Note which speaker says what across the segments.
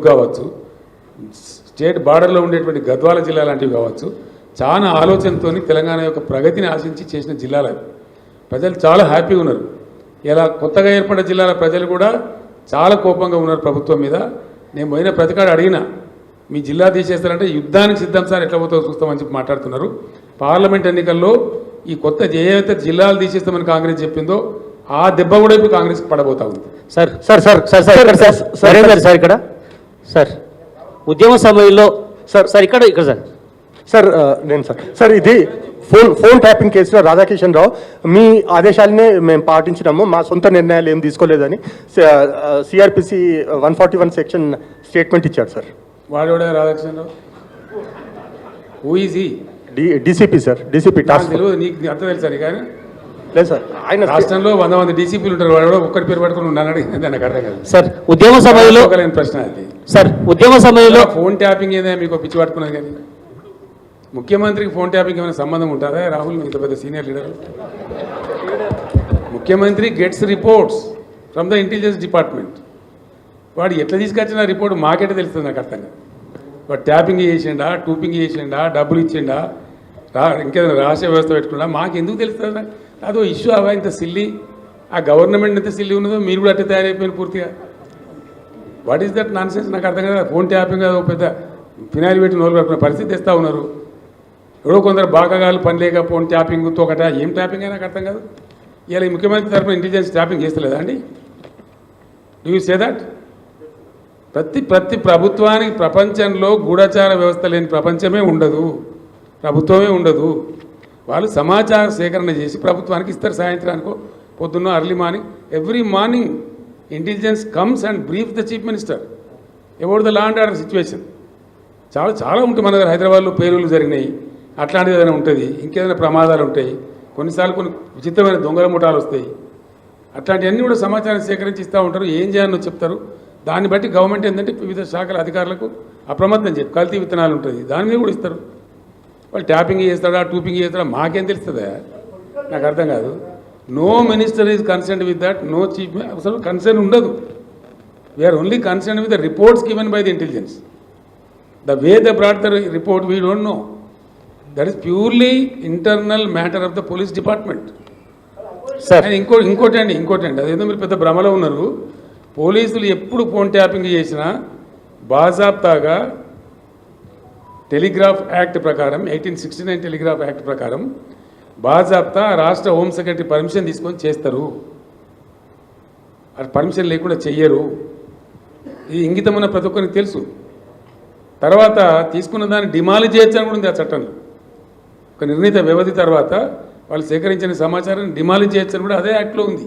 Speaker 1: ములుగు కావచ్చు, స్టేట్ బార్డర్లో ఉండేటువంటి గద్వాల జిల్లా లాంటివి కావచ్చు, చాలా ఆలోచనతో తెలంగాణ యొక్క ప్రగతిని ఆశించి చేసిన జిల్లాలు అవి. ప్రజలు చాలా హ్యాపీగా ఉన్నారు. ఇలా కొత్తగా ఏర్పడ్డ జిల్లాల ప్రజలు కూడా చాలా కోపంగా ఉన్నారు ప్రభుత్వం మీద. నేను పోయిన ప్రతికాడు అడిగినా, మీ జిల్లా తీసేస్తారంటే యుద్ధానికి సిద్ధం సార్, ఎట్లా పోతావు చూస్తామని చెప్పి మాట్లాడుతున్నారు. పార్లమెంట్ ఎన్నికల్లో ఈ కొత్త ఏవైతే జిల్లాలు తీసేస్తామని కాంగ్రెస్ చెప్పిందో ఆ దెబ్బ కూడా ఇప్పుడు కాంగ్రెస్కి పడబోతా ఉంది.
Speaker 2: Sir sir sir sir sir sir sir ఇక్కడ సార్ ఉద్యమ సమయంలో సార్ సార్ ఇక్కడ ఇక్కడ సార్
Speaker 3: సార్ నేను సార్ ఇది ఫోన్ ట్యాపింగ్ కేసులో రాధాకిషన్ రావు మీ ఆదేశాలనే మేము పాటించినాము, మా సొంత నిర్ణయాలు ఏం తీసుకోలేదని సిఆర్పిసి 141 సెక్షన్ స్టేట్మెంట్ ఇచ్చాడు సార్.
Speaker 1: వాడేవాడే Radhakishan Rao? Who is he?
Speaker 3: DCP sir, DCP task.
Speaker 1: తెలియదు, నీకు అర్థం తెలుసా? కానీ
Speaker 3: లేదు సార్, ఆయన
Speaker 1: రాష్ట్రంలో 100 మంది డీసీపీలు ఉంటారు, వాడు ఒక్కటి పేరు పట్టుకుని ఉన్నాను అడిగింది నాకు అర్థం కాదు
Speaker 2: సార్. ఉద్యమ సమయంలో
Speaker 1: ప్రశ్న అది
Speaker 2: సార్. ఉద్యమ సమయంలో
Speaker 1: ఫోన్ ట్యాపింగ్ ఏదైనా మీకు పిచ్చి పట్టుకున్నది కానీ ముఖ్యమంత్రికి ఫోన్ ట్యాపింగ్ ఏమైనా సంబంధం ఉంటుందా? రాహుల్ ఇంత పెద్ద సీనియర్ లీడర్. ముఖ్యమంత్రి gets reports from the intelligence department. వాడు ఎట్లా తీసుకొచ్చిన రిపోర్ట్ మాకెట్లా తెలుస్తుంది నాకు అర్థం కాదు. వాడు ట్యాపింగ్ చేసిండా, టూపింగ్ చేసిండా, డబ్బులు ఇచ్చిండా, ఇంకేదైనా రాష్ట్ర వ్యవస్థ పెట్టుకున్నా మాకు ఎందుకు తెలుస్తుంది? అదో ఇష్యూ అవా ఇంత సిల్లీ. ఆ గవర్నమెంట్ ఎంత సిల్లీ ఉన్నదో మీరు కూడా అట్లా తయారైపోయిన పూర్తిగా. What is that non sense? నాకు అర్థం కదా. ఫోన్ ట్యాపింగ్ అదో పెద్ద ఫినాయిల్ పెట్టి నోలు పెట్టుకున్న పరిస్థితి తెస్తూ ఉన్నారు. ఎవడో కొందరు బాగాగాలు పని లేక ఫోన్ ట్యాపింగ్ తోకట ఏం ట్యాపింగ్ అయినా నాకు అర్థం కాదు. ఇలా ముఖ్యమంత్రి తరఫున ఇంటెలిజెన్స్ ట్యాపింగ్ చేస్తలేదా అండి? Do you say that? ప్రతి ప్రభుత్వానికి ప్రపంచంలో గూఢచార వ్యవస్థ లేని ప్రపంచమే ఉండదు, ప్రభుత్వమే ఉండదు. వాళ్ళు సమాచార సేకరణ చేసి ప్రభుత్వానికి ఇస్తారు. సాయంత్రానికో పొద్దున్న early morning, every morning intelligence comes and brief the chief minister about the law and order situation. చాలా ఉంటుంది మన దగ్గర. హైదరాబాద్లో పేలుళ్ళు జరిగినాయి, అట్లాంటిది ఏదైనా ఉంటుంది, ఇంకేదైనా ప్రమాదాలు ఉంటాయి, కొన్నిసార్లు కొన్ని విచిత్రమైన దొంగల ముఠాలు వస్తాయి. అట్లాంటివన్నీ కూడా సమాచారం సేకరించి ఇస్తూ ఉంటారు. ఏం చేయాలో చెప్తారు. దాన్ని బట్టి గవర్నమెంట్ ఏంటంటే వివిధ శాఖల అధికారులకు అప్రమత్తం చెప్పి కల్తీ విత్తనాలు ఉంటుంది, దాని మీద కూడా ఇస్తారు. వాళ్ళు ట్యాపింగ్ చేస్తాడా, టూపింగ్ చేస్తాడా మాకేం తెలుస్తుందా? నాకు అర్థం కాదు. No minister is concerned with that, no chief. అసలు కన్సర్న్ ఉండదు. We are only concerned with the reports given by the intelligence. The way they brought the report, we don't know. That is purely internal matter of the police department.
Speaker 2: Sir.
Speaker 1: And ఇంకోటి అండి, అదేదో మీరు పెద్ద భ్రమలో ఉన్నారు. పోలీసులు ఎప్పుడు ఫోన్ ట్యాపింగ్ చేసినా బాజాబ్తాగా టెలిగ్రాఫ్ యాక్ట్ ప్రకారం 1869 టెలిగ్రాఫ్ యాక్ట్ ప్రకారం బాజాబ్తా రాష్ట్ర హోమ్ సెక్రటరీ పర్మిషన్ తీసుకొని చేస్తారు. అది పర్మిషన్ లేకుండా చెయ్యరు. ఇది ఇంగితమైన ప్రతి ఒక్కరికి తెలుసు. తర్వాత తీసుకున్న దాన్ని డిమాలిజ్ చేయొచ్చని కూడా ఉంది ఆ చట్టంలో. ఒక నిర్ణీత వ్యవధి తర్వాత వాళ్ళు సేకరించిన సమాచారాన్ని డిమాలిజ్ చేయొచ్చని కూడా అదే యాక్ట్లో ఉంది.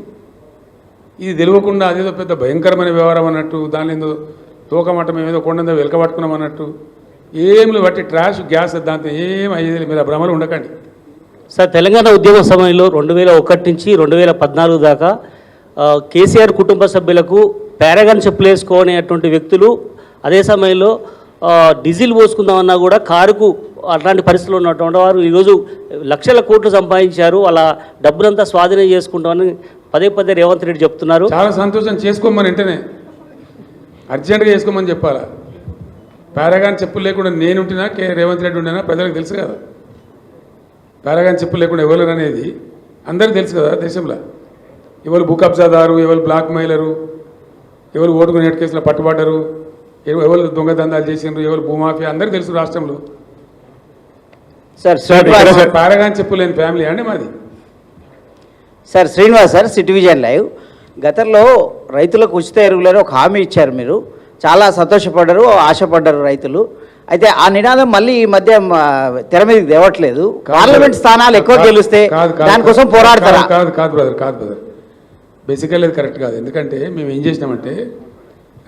Speaker 1: ఇది తెలియకుండా అదేదో పెద్ద భయంకరమైన వ్యవహారం అన్నట్టు, దాని ఏదో తోకమట్టం ఏదో కొండందో వెలకబట్టుకున్నాం అన్నట్టు ఏమి బట్టి ట్రాష్ గ్యాస్ దాంతో ఏం అయ్యేది. మీరు ఆ భ్రమలు ఉండకండి
Speaker 2: సార్. తెలంగాణ ఉద్యమ సమయంలో 2001 నుంచి 2014 దాకా కేసీఆర్ కుటుంబ సభ్యులకు పారాగాన్ చెప్పులు వేసుకోనేటువంటి వ్యక్తులు అదే సమయంలో డీజిల్ పోసుకుందామన్నా కూడా కారుకు అట్లాంటి పరిస్థితులు ఉన్నటువంటి వారు ఈరోజు లక్షల కోట్లు సంపాదించారు. వాళ్ళ డబ్బులంతా స్వాధీనం చేసుకుంటామని పదే రేవంత్ రెడ్డి చెప్తున్నారు.
Speaker 1: చాలా సంతోషం. చేసుకోమని వెంటనే అర్జెంటుగా చేసుకోమని చెప్పాలా. పారాగాన్ చెప్పులు లేకుండా నేను ఉంటున్నా, రేవంత్ రెడ్డి ఉండినా ప్రజలకు తెలుసు కదా. పారాగాన్ చెప్పులు లేకుండా ఎవరు అనేది అందరికీ తెలుసు కదా. దేశంలో ఎవరు భూ కబ్జాదారు, ఎవరు బ్లాక్ మెయిలరు, ఎవరు ఓటుకు నేటి కేసులో పట్టుబడ్డరు, ఎవరు దొంగదందాలు చేసిండ్రు, ఎవరు భూమాఫియా అందరికీ తెలుసు రాష్ట్రంలో.
Speaker 4: సార్
Speaker 1: పారాగాన్ చెప్పు లేని ఫ్యామిలీ అండి మాది.
Speaker 4: Sir Srinivas sir, city vision live. గతంలో రైతులకు ఉచిత ఎరువులని ఒక హామీ ఇచ్చారు, మీరు చాలా సంతోషపడ్డారు, ఆశపడ్డారు రైతులు. అయితే ఆ నినాదం మళ్ళీ ఈ మధ్య తెర మీదకి తేవట్లేదు. పార్లమెంట్ స్థానాలు ఎక్కువ గెలిస్తే దానికోసం పోరాడతారా?
Speaker 1: కాదు బ్రదర్, బేసికల్లీ అది కరెక్ట్ కాదు. ఎందుకంటే మేము ఏం చేసినామంటే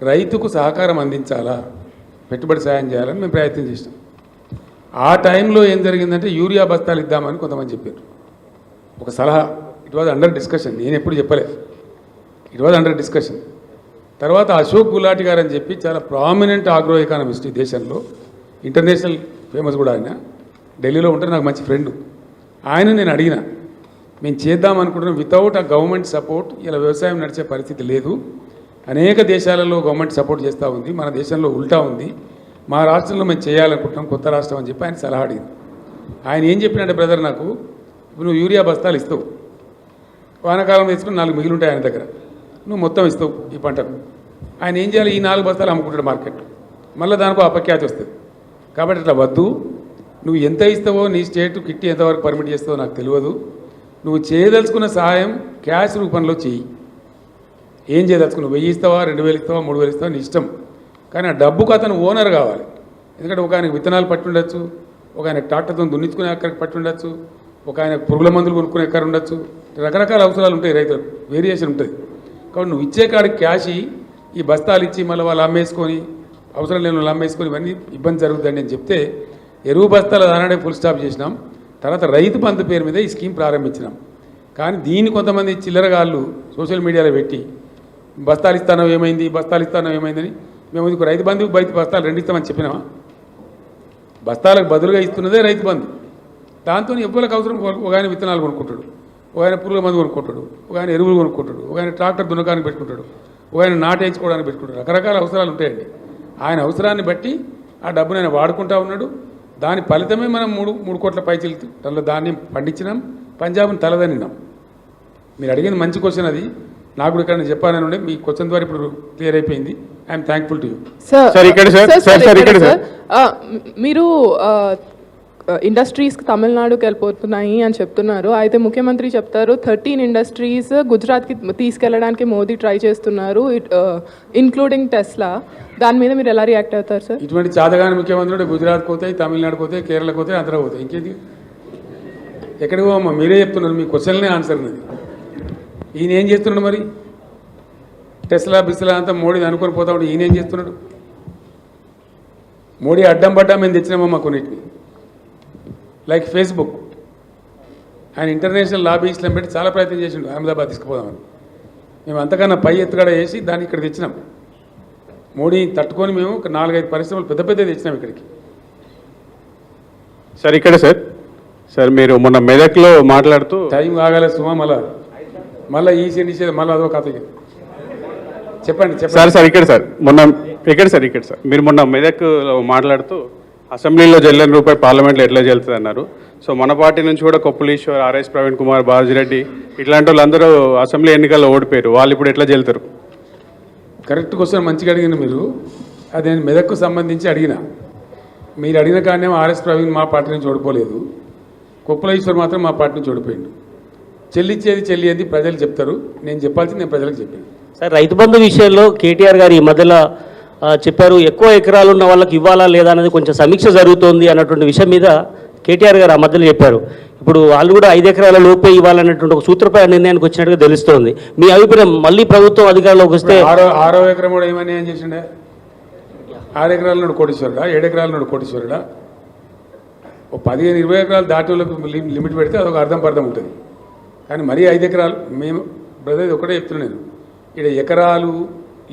Speaker 1: రైతుకు సహకారం అందించాలా, పెట్టుబడి సాయం చేయాలని మేము ప్రయత్నం చేసినాం. ఆ టైంలో ఏం జరిగిందంటే యూరియా బస్తాలు ఇద్దామని కొంతమంది చెప్పారు. ఒక సలహా, ఇట్ వాజ్ అండర్ డిస్కషన్. నేను ఎప్పుడు చెప్పలేదు, ఇట్ వాజ్ అండర్ డిస్కషన్. తర్వాత అశోక్ గులాటి గారు అని చెప్పి చాలా ప్రామినెంట్ ఆగ్రో ఎకానమిస్ట్ ఈ దేశంలో, ఇంటర్నేషనల్ ఫేమస్ కూడా ఆయన, ఢిల్లీలో ఉంటే నాకు మంచి ఫ్రెండ్. ఆయన నేను అడిగిన, మేము చేద్దాం అనుకుంటున్నాం, వితౌట్ ఆ గవర్నమెంట్ సపోర్ట్ ఇలా వ్యవసాయం నడిచే పరిస్థితి లేదు, అనేక దేశాలలో గవర్నమెంట్ సపోర్ట్ చేస్తూ ఉంది, మన దేశంలో ఉల్టా ఉంది. మా రాష్ట్రంలో మేము చేయాలనుకుంటున్నాం కొత్త రాష్ట్రం అని చెప్పి ఆయన సలహా అడిగింది. ఆయన ఏం చెప్పినట్టే బ్రదర్, నాకు ఇప్పుడు నువ్వు యూరియా బస్తాలు ఇస్తావు, వానాకాలం తీసుకుని 4 మిగిలి ఉంటాయి ఆయన దగ్గర, నువ్వు మొత్తం ఇస్తావు ఈ పంటకు. ఆయన ఏం చేయాలి, ఈ 4 బస్తాలు అమ్ముకుంటాడు మార్కెట్, మళ్ళీ దానికో అపఖ్యాతి వస్తుంది. కాబట్టి అట్లా వద్దు, నువ్వు ఎంత ఇస్తావో నీ స్టేట్ కిట్టి ఎంతవరకు పర్మిట్ చేస్తావో నాకు తెలియదు, నువ్వు చేయదలుచుకున్న సహాయం క్యాష్ రూపంలో చెయ్యి. ఏం చేయదలుచుకున్నావు, 1000 ఇస్తావా, 2000 ఇస్తావా, 3000 ఇస్తావా, నీ ఇష్టం. కానీ ఆ డబ్బుకు అతను ఓనర్ కావాలి. ఎందుకంటే ఒక ఆయనకు విత్తనాలు పట్టి ఉండొచ్చు, ఒక ఆయన ట్రాక్టర్తో దున్నించుకునే ఎక్కడికి పట్టి ఉండొచ్చు, ఒక ఆయన పురుగుల మందులు కొనుక్కునే ఎక్కడ ఉండొచ్చు, రకరకాల అవసరాలు ఉంటాయి రైతులకు, వేరియేషన్ ఉంటుంది. కాబట్టి నువ్వు ఇచ్చే కాడికి క్యాష్ ఈ బస్తాలు ఇచ్చి మళ్ళీ వాళ్ళు అమ్మేసుకొని అవసరం లేని వాళ్ళు అమ్మేసుకొని ఇవన్నీ ఇబ్బంది జరుగుతుందని నేను చెప్తే ఎరువు బస్తాల దానాడే ఫుల్ స్టాప్ చేసినాం. తర్వాత రైతు బంధు పేరు మీద ఈ స్కీమ్ ప్రారంభించినాం. కానీ దీన్ని కొంతమంది చిల్లరగాళ్ళు సోషల్ మీడియాలో పెట్టి బస్తాలు ఇస్తానో ఏమైంది, బస్తాలు ఇస్తానో ఏమైందని, మేము ఇది రైతు బంధుకు బస్తాలు 2 ఇస్తామని చెప్పినామా? బస్తాలకు బదులుగా ఇస్తున్నదే రైతు బంధు. దాంతో ఎవ్వరికి అవసరం, ఒక ఆయన విత్తనాలు కొనుక్కుంటాడు, ఒక ఆయన పురుగుల మందు కొనుక్కుంటాడు, ఒక ఆయన ఎరువులు కొనుక్కుంటాడు, ఒక ఆయన ట్రాక్టర్ దున్నకానికి పెట్టుకుంటాడు, ఒక ఆయన నాటేయించుకోవడానికి పెట్టుకుంటాడు. రకరకాల అవసరాలు ఉంటాయండి. ఆయన అవసరాన్ని బట్టి ఆ డబ్బును ఆయన వాడుకుంటా ఉన్నాడు. దాని ఫలితమే మనం 3 కోట్ల పైచీలు టన్నుల ధాన్యం పండించినాం, పంజాబ్ని తలదనినాం. మీరు అడిగింది మంచి క్వశ్చన్, అది నాకు కూడా ఇక్కడ చెప్పాలని ఉండే, మీ క్వశ్చన్ ద్వారా ఇప్పుడు క్లియర్ అయిపోయింది. I'm thankful to you.
Speaker 5: Sir ఇక్కడ సార్ మీరు ఇండస్ట్రీస్కి తమిళనాడుకి వెళ్ళిపోతున్నాయి అని చెప్తున్నారు. అయితే ముఖ్యమంత్రి చెప్తారు 13 ఇండస్ట్రీస్ గుజరాత్కి తీసుకెళ్ళడానికి మోదీ ట్రై చేస్తున్నారు, ఇన్క్లూడింగ్ టెస్లా. దాని మీద మీరు ఎలా రియాక్ట్ అవుతారు సార్?
Speaker 1: ఇటువంటి చాదగాని ముఖ్యమంత్రుడు గుజరాత్కి పోతాయి, తమిళనాడుకి పోతాయి, కేరళకు పోతాయి, ఆంధ్ర పోతాయి, ఇంకేంటి? ఎక్కడికి పోమ్మా? మీరే చెప్తున్నారు, మీ క్వశ్చన్లే ఆన్సర్ ఉన్నది. ఈయన ఏం చేస్తున్నాడు మరి? టెస్లా బిస్లా అంతా మోడీ అనుకొని పోతా ఉంటే ఈయన ఏం చేస్తున్నాడు? మోడీ అడ్డం పడ్డా మేము తెచ్చినామమ్మా కొన్నిటిని, లైక్ ఫేస్బుక్. ఆయన ఇంటర్నేషనల్ లాబీస్లను పెట్టి చాలా ప్రయత్నం చేసిండు అహ్మదాబాద్ తీసుకుపోదామని. మేము అంతకన్నా పై ఎత్తుగడ వేసి దాన్ని ఇక్కడ తెచ్చినాం. మోడీ తట్టుకొని మేము ఒక 4-5 పరిశ్రమలు పెద్ద పెద్ద తెచ్చినాం ఇక్కడికి.
Speaker 6: సార్ ఇక్కడ సార్ మీరు మొన్న మెదక్లో మాట్లాడుతూ
Speaker 1: టైం కాగలే సుమా, మళ్ళీ ఈసీ నిషేధం, మళ్ళీ అదో కథ. చెప్పండి.
Speaker 6: సార్ ఇక్కడ సార్ మీరు మొన్న మెదక్లో మాట్లాడుతూ అసెంబ్లీలో చెల్లని రూపాయి పార్లమెంట్లో ఎట్లా చెల్తుంది అన్నారు. సో మన పార్టీ నుంచి కూడా కొప్పులీశ్వర్, ఆర్ఎస్ ప్రవీణ్ కుమార్, బాజిరెడ్డి ఇట్లాంటి వాళ్ళందరూ అసెంబ్లీ ఎన్నికల్లో ఓడిపోయారు. వాళ్ళు ఇప్పుడు ఎట్లా చెల్తారు?
Speaker 1: కరెక్ట్ క్వశ్చన్ మంచిగా అడిగిన మీరు. అది నేను మెదక్కు సంబంధించి అడిగిన. మీరు అడిగిన కానీ ఆర్ఎస్ ప్రవీణ్ మా పార్టీ నుంచి ఓడిపోలేదు, కొప్పులీశ్వర్ మాత్రం మా పార్టీ నుంచి ఓడిపోయిండు. చెల్లించేది ప్రజలు చెప్తారు, నేను చెప్పాల్సింది నేను ప్రజలకు చెప్పాను.
Speaker 2: సార్, రైతు బంధు విషయంలో కేటీఆర్ గారు ఈ మధ్యలో చెప్పారు, ఎక్కువ ఎకరాలు ఉన్న వాళ్ళకి ఇవ్వాలా లేదా అనేది కొంచెం సమీక్ష జరుగుతోంది అన్నటువంటి విషయం మీద కేటీఆర్ గారు ఆ మధ్యలో చెప్పారు. ఇప్పుడు వాళ్ళు కూడా 5 ఎకరాల లోపే ఇవ్వాలన్నటువంటి ఒక సూత్రప్రాయ నిర్ణయానికి వచ్చినట్టుగా తెలుస్తోంది. మీ అభిప్రాయం, మళ్ళీ ప్రభుత్వం అధికారంలోకి వస్తే
Speaker 1: 6వ ఎకరం కూడా ఏమని ఏం చేసిండే? 6 ఎకరాల నుండి కోటీశ్వరుడా, 7 ఎకరాల నుండి కోటీశ్వరుడా? ఓ 15-20 ఎకరాలు దాటి వాళ్ళకి లిమిట్ పెడితే అదొక అర్థం ఉంటుంది. కానీ మరీ 5 ఎకరాలు, మేము బ్రదర్ ఒకటే చెప్తున్నాను నేను, ఇక్కడ ఎకరాలు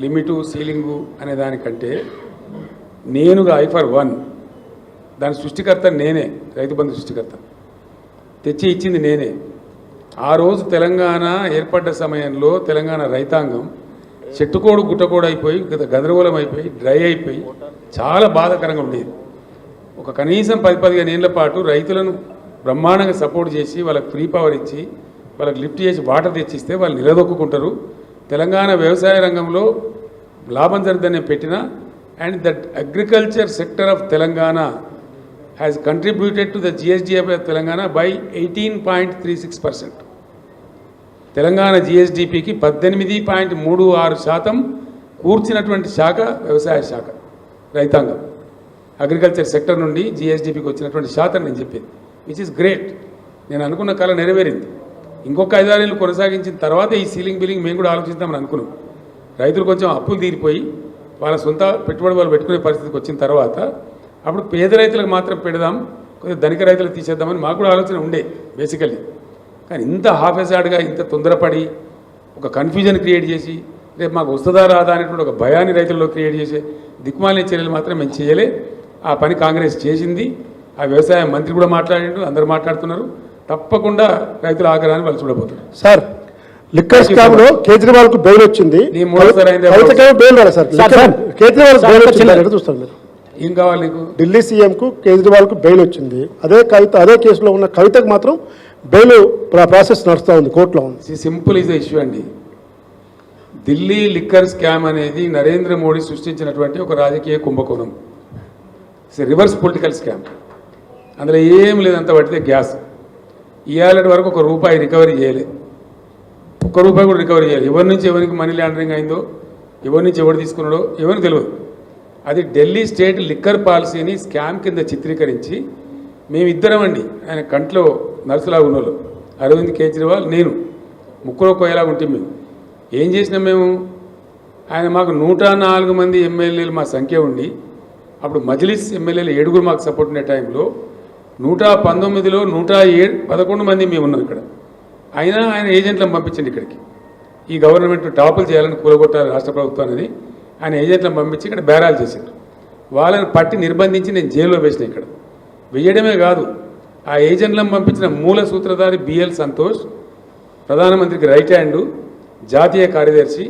Speaker 1: లిమిటు సీలింగు అనే దానికంటే నేనుగా I/1 దాని సృష్టికర్త నేనే, రైతు బంధు సృష్టికర్త, తెచ్చి ఇచ్చింది నేనే. ఆ రోజు తెలంగాణ ఏర్పడ్డ సమయంలో తెలంగాణ రైతాంగం చెట్టుకోడు గుట్టకోడు అయిపోయి, గందరగోళం అయిపోయి, డ్రై అయిపోయి చాలా బాధాకరంగా ఉండేది. ఒక కనీసం 10-15 ఏళ్ల పాటు రైతులను బ్రహ్మాండంగా సపోర్ట్ చేసి, వాళ్ళకి ఫ్రీ పవర్ ఇచ్చి, వాళ్ళకి లిఫ్ట్ చేసి వాటర్ తెచ్చిస్తే వాళ్ళు నిలదొక్కుంటారు. తెలంగాణ వ్యవసాయ రంగంలో లాభం జరుగుతుందని పెట్టిన. And that agriculture sector of Telangana has contributed to the GSDP of Telangana by 18.36%. Telangana GSDPకి 18.36% కూర్చినటువంటి శాఖ వ్యవసాయ శాఖ, రైతాంగం. అగ్రికల్చర్ సెక్టర్ నుండి GSDPకి వచ్చినటువంటి శాతం నేను చెప్పేది, విచ్ ఇస్ గ్రేట్. నేను అనుకున్న కళ నెరవేరింది. ఇంకొక 5-6 ఏళ్ళు కొనసాగించిన తర్వాత ఈ సీలింగ్ బిల్లింగ్ మేము కూడా ఆలోచిస్తామని అనుకున్నాం. రైతులు కొంచెం అప్పులు తీరిపోయి వాళ్ళ సొంత పెట్టుబడి వాళ్ళు పెట్టుకునే పరిస్థితికి వచ్చిన తర్వాత అప్పుడు పేద రైతులకు మాత్రం పెడదాం, కొద్దిగా ధనిక రైతులకు తీసేద్దామని మాకు కూడా ఆలోచన ఉండే బేసికల్లీ. కానీ ఇంత హాఫెసాడ్గా, ఇంత తొందరపడి ఒక కన్ఫ్యూజన్ క్రియేట్ చేసి రేపు మాకు వస్తుందా రాదా అనేటువంటి ఒక భయాన్ని రైతుల్లో క్రియేట్ చేసే దిక్కుమాలిన చర్యలు మాత్రం మేము చేయలే. ఆ పని కాంగ్రెస్ చేసింది. ఆ వ్యవసాయ మంత్రి కూడా మాట్లాడిండు, అందరూ మాట్లాడుతున్నారు. తప్పకుండా రైతుల ఆగ్రహాన్ని వాళ్ళు చూడబోతున్నారు.
Speaker 3: సార్
Speaker 7: లిక్కర్ స్కామ్ లో కేజ్రీవాల్ కు బెయిల్ వచ్చింది.
Speaker 1: నీ మూడోసారి అయిందే
Speaker 7: కవితకేమో బెయిల్ రాలేదు సార్. కేజ్రీవాల్ బెయిల్ వచ్చింది. ఎక్కడ చూస్తారు మీరు?
Speaker 1: ఏం కావాలి నీకు?
Speaker 7: ఢిల్లీ సీఎం కు కేజ్రీవాల్ కు బెయిల్ వచ్చింది. అదే కేసులో ఉన్న కవితకు మాత్రం బెయిల్ ప్రాసెస్ నడుస్తూ ఉంది, కోర్టులో ఉంది.
Speaker 1: సింపుల్ ఈజ్ ద ఇష్యూ అండి. ఢిల్లీ లిక్కర్ స్కామ్ అనేది నరేంద్ర మోడీ సృష్టించినటువంటి ఒక రాజకీయ కుంభకోణం. It's reverse political scam. అందులో ఏం లేదంత పడితే గ్యాస్. ఇవాళ వరకు ₹1 రికవరీ చేయలే, ₹1 కూడా రికవరీ చేయాలి. ఎవరి నుంచి ఎవరికి మనీ లాండరింగ్ అయిందో, ఎవరి నుంచి ఎవరు తీసుకున్నాడో ఎవరికి తెలియదు. అది ఢిల్లీ స్టేట్ లిక్కర్ పాలసీని స్కామ్ కింద చిత్రీకరించి మేమిద్దరం అండి, ఆయన కంట్లో నర్సులాగా ఉన్నోళ్ళు, అరవింద్ కేజ్రీవాల్, నేను, ముక్కులో కోయలాగా ఉంటే మేము ఏం చేసినాం మేము? ఆయన మాకు 104 మంది ఎమ్మెల్యేలు మా సంఖ్య ఉండి, అప్పుడు మజ్లిస్ ఎమ్మెల్యేలు 7 మాకు సపోర్ట్ ఉండే టైంలో 119లో 111 మంది మేము ఉన్నాం ఇక్కడ. అయినా ఆయన ఏజెంట్లను పంపించండి ఇక్కడికి. ఈ గవర్నమెంట్ టాపులు చేయాలని కూలగొట్టాలి రాష్ట్ర ప్రభుత్వం అనేది ఆయన ఏజెంట్లను పంపించి ఇక్కడ బేరాలు చేశారు. వాళ్ళని పట్టి నిర్బంధించి నేను జైల్లో వేసిన. ఇక్కడ వేయడమే కాదు, ఆ ఏజెంట్లను పంపించిన మూల సూత్రధారి బిఎల్ సంతోష్, ప్రధానమంత్రికి రైట్ హ్యాండు, జాతీయ కార్యదర్శి,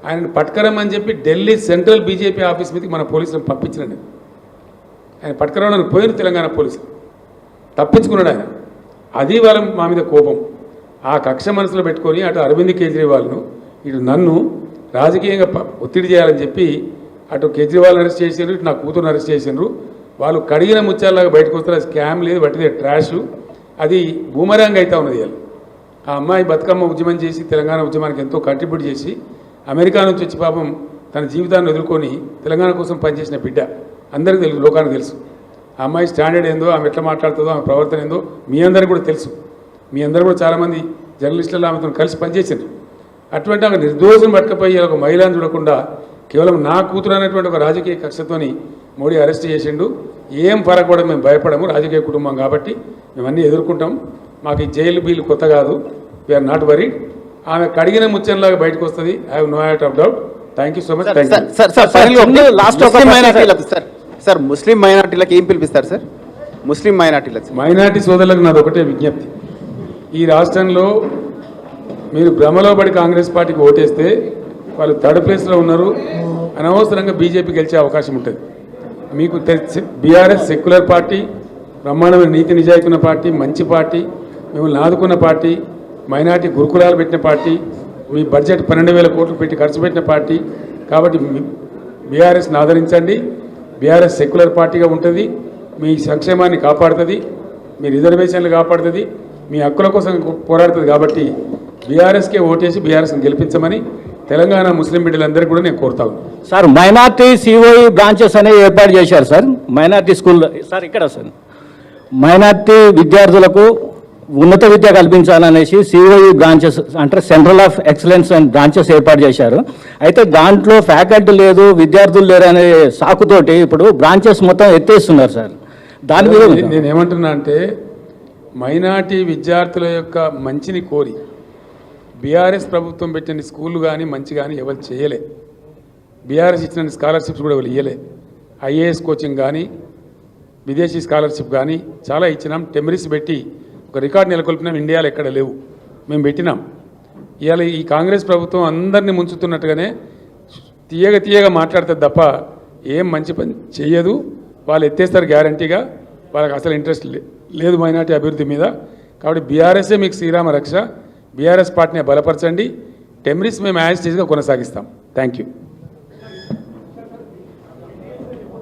Speaker 1: ఆయనను పట్టుకరమని చెప్పి ఢిల్లీ సెంట్రల్ బీజేపీ ఆఫీస్ మీదకి మన పోలీసులను పంపించినండి. ఆయన పట్టుకరమని పోయిన తెలంగాణ పోలీసులు తప్పించుకున్నాడు ఆయన. అది వాళ్ళ మా మీద కోపం. ఆ కక్ష మనసులో పెట్టుకొని అటు అరవింద్ కేజ్రీవాల్ను ఇటు నన్ను రాజకీయంగా ఒత్తిడి చేయాలని చెప్పి అటు కేజ్రీవాల్ని అరెస్ట్ చేసిండ్రు, ఇటు నా కూతురుని అరెస్ట్ చేసిండ్రు. వాళ్ళు కడిగిన ముత్యాలలాగా బయటకు వస్తారు. అది స్కామ్ లేదు, బట్టిదే ట్రాష్. అది బూమరాంగ్ అవుతా ఉన్నది. వాళ్ళు ఆ అమ్మాయి బతుకమ్మ ఉద్యమం చేసి తెలంగాణ ఉద్యమానికి ఎంతో కంట్రిబ్యూట్ చేసి అమెరికా నుంచి వచ్చి పాపం తన జీవితాన్ని వదులుకొని తెలంగాణ కోసం పనిచేసిన బిడ్డ. అందరికీ తెలుసు, లోకానికి తెలుసు. ఆ అమ్మాయి స్టాండర్డ్ ఏందో, ఆమె ఎట్లా మాట్లాడుతుందో, ఆమె ప్రవర్తన ఏందో మీ అందరికీ కూడా తెలుసు. మీ అందరూ కూడా చాలామంది జర్నలిస్టులు ఆమెతో కలిసి పనిచేసారు. అటువంటి ఒక నిర్దోషం పట్టుకపోయి ఒక మహిళను చూడకుండా కేవలం నా కూతురు అనేటువంటి ఒక రాజకీయ కక్షతోని మోడీ అరెస్ట్ చేసిండు. ఏం ఫరక్ కూడా మేము భయపడము, రాజకీయ కుటుంబం కాబట్టి మేమన్నీ ఎదుర్కొంటాం. మాకు ఈ జైలు బీలు కొత్త కాదు. We're not worried. ఆమె కడిగిన ముచ్చంలాగా బయటకు వస్తుంది. I have no doubt. Thank you so much.
Speaker 8: Sir Muslim మైనార్టీలకు ఏం పిలిపిస్తారు సార్? ముస్లిం మైనార్టీలకు,
Speaker 1: మైనార్టీ సోదరులకు నాది ఒకటే విజ్ఞప్తి. ఈ రాష్ట్రంలో మీరు భ్రమలో పడి కాంగ్రెస్ పార్టీకి ఓటేస్తే వాళ్ళు థర్డ్ ప్లేస్లో ఉన్నారు. అనవసరంగా బీజేపీ గెలిచే అవకాశం ఉంటుంది. మీకు బీఆర్ఎస్ సెక్యులర్ పార్టీ, బ్రహ్మాండమైన నీతి నిజాయితీ ఉన్న పార్టీ, మంచి పార్టీ, మిమ్మల్ని ఆదుకున్న పార్టీ, మైనార్టీ గురుకులాలు పెట్టిన పార్టీ, మీ బడ్జెట్ 12,000 కోట్లు పెట్టి ఖర్చు పెట్టిన పార్టీ. కాబట్టి బీఆర్ఎస్ని ఆదరించండి. బీఆర్ఎస్ సెక్యులర్ పార్టీగా ఉంటుంది. మీ సంక్షేమాన్ని కాపాడుతుంది, మీ రిజర్వేషన్లు కాపాడుతుంది, మీ హక్కుల కోసం పోరాడుతుంది. కాబట్టి బీఆర్ఎస్కే ఓటేసి బీఆర్ఎస్ని గెలిపించమని తెలంగాణ ముస్లిం బిడ్డలందరికీ కూడా నేను కోరుతా ఉన్నాను.
Speaker 9: సార్ మైనార్టీ సిఓఈ బ్రాంచెస్ అనేవి ఏర్పాటు చేశారు సార్. మైనార్టీ స్కూల్లో సార్ ఇక్కడ సార్ మైనార్టీ విద్యార్థులకు ఉన్నత విద్య కల్పించాలనేసి సిఓఈ బ్రాంచెస్ అంటే central of excellence and branches ఏర్పాటు చేశారు. అయితే దాంట్లో ఫ్యాకల్టీ లేదు, విద్యార్థులు లేరు అనే సాకుతోటి ఇప్పుడు బ్రాంచెస్ మొత్తం ఎత్తేస్తున్నారు సార్. దాని మీద
Speaker 1: నేను ఏమంటున్నా అంటే మైనార్టీ విద్యార్థుల యొక్క మంచిని కోరి బీఆర్ఎస్ ప్రభుత్వం పెట్టిన స్కూళ్ళు కానీ మంచి కానీ ఎవరు చేయలే. బీఆర్ఎస్ ఇచ్చిన స్కాలర్షిప్స్ కూడా ఎవరు ఇవ్వలే. ఐఏఎస్ కోచింగ్ కానీ విదేశీ స్కాలర్షిప్ కానీ చాలా ఇచ్చినాం. టెమరిస్ పెట్టి ఒక రికార్డు నెలకొల్పినాం. ఇండియాలో ఎక్కడ లేవు, మేము పెట్టినాం. ఇవాళ ఈ కాంగ్రెస్ ప్రభుత్వం అందరినీ ముంచుతున్నట్టుగానే తీయగా మాట్లాడుతుంది తప్ప ఏం మంచి పని చెయ్యదు. వాళ్ళు ఎత్తేస్తారు గ్యారంటీగా. వాళ్ళకి అసలు ఇంట్రెస్ట్ లేదు మైనార్టీ అభివృద్ధి మీద. కాబట్టి బీఆర్ఎస్ఏ మీకు శ్రీరామ రక్ష. బీఆర్ఎస్ పార్టీని బలపరచండి. టెమరిస్ మేము యాజ్ చేసిగా కొనసాగిస్తాం. Thank you.